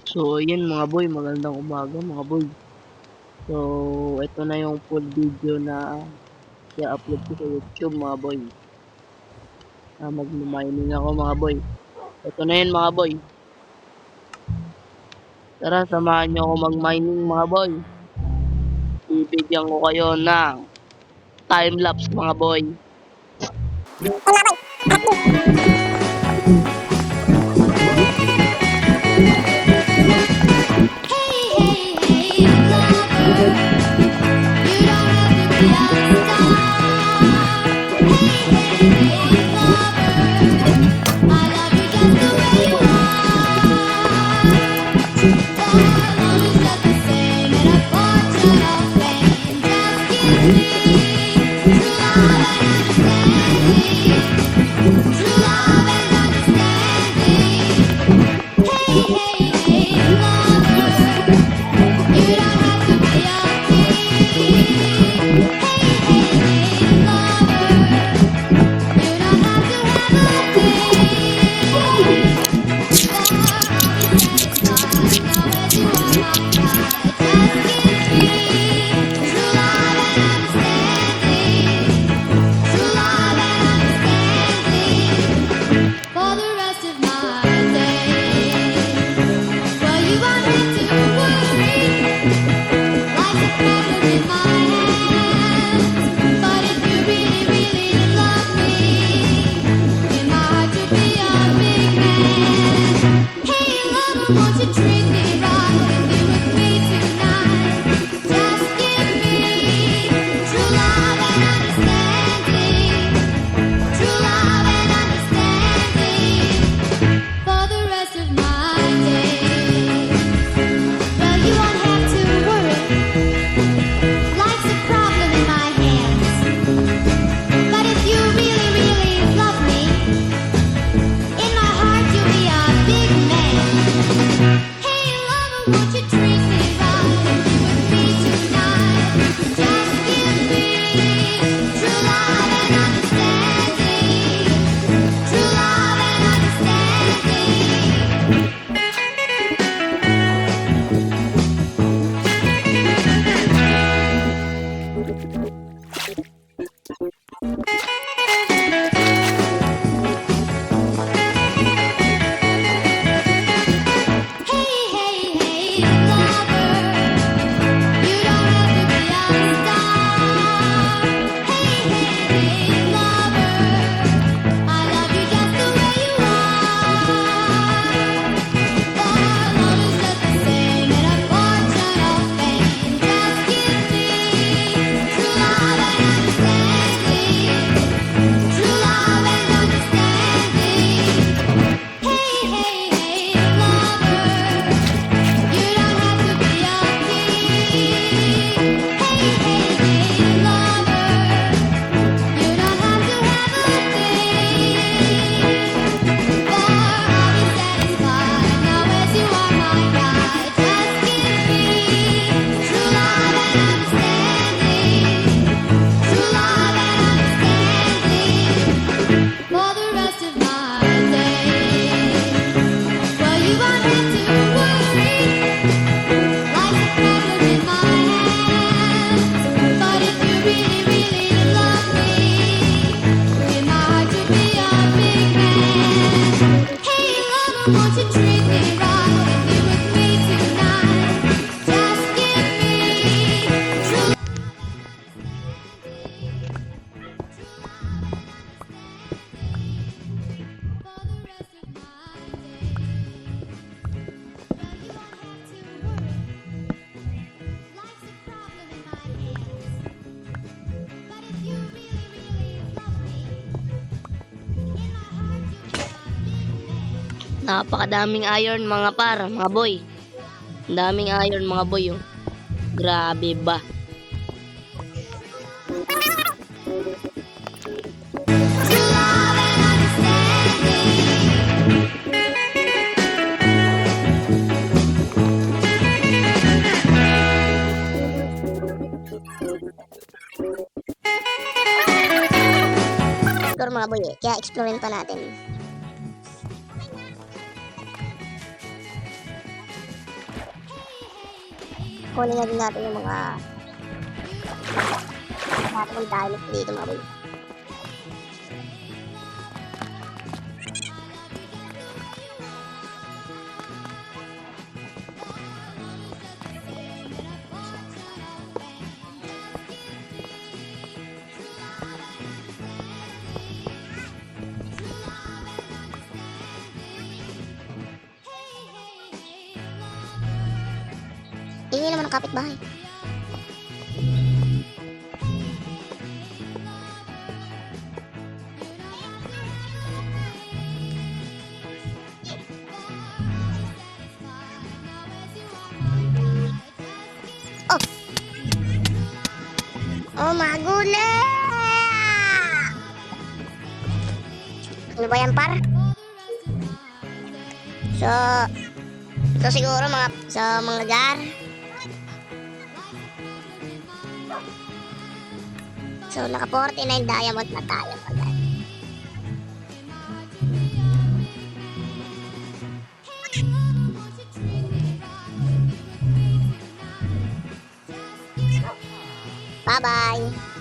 So, yun mga boy, magandang umaga mga boy. So, ito na yung full video na i-upload ko sa YouTube mga boy. Mag-mining ako mga boy. Ito na yun mga boy. Tara, samahan nyo ako mag-mining mga boy. Bibigyan ko kayo ng time-lapse mga boy. Won't you treat me right and be with me tonight? Just give me true love and understanding, true love and understanding for the rest of my days. Well, you won't have to worry. Life's a problem in my hands. But if you really, really love me, in my heart you'll be a big man. Hey lover, won't you treat me right and be with me tonight? Just give me true love and understanding, true love and won't you treat me right and be with me tonight? Just give me true for the rest of my days. Well, you won't have to worry. Life's a problem in my hands. But if you really, really love me, in my heart you'll be a big man. Napakadaming iron mga par, mga boy. Ang daming iron mga boy oh. Grabe ba? True love and understanding. Explore mga boy kaya explorein pa natin. kunin na din natin yung mga natin diamond dito mga boy. Ingin naman ang kapitbahay. Oh! Oh my goodness! Ano ba yan, par? So siguro mga sa mga lugar. So naka 49 diamond na tayo agad. Bye bye.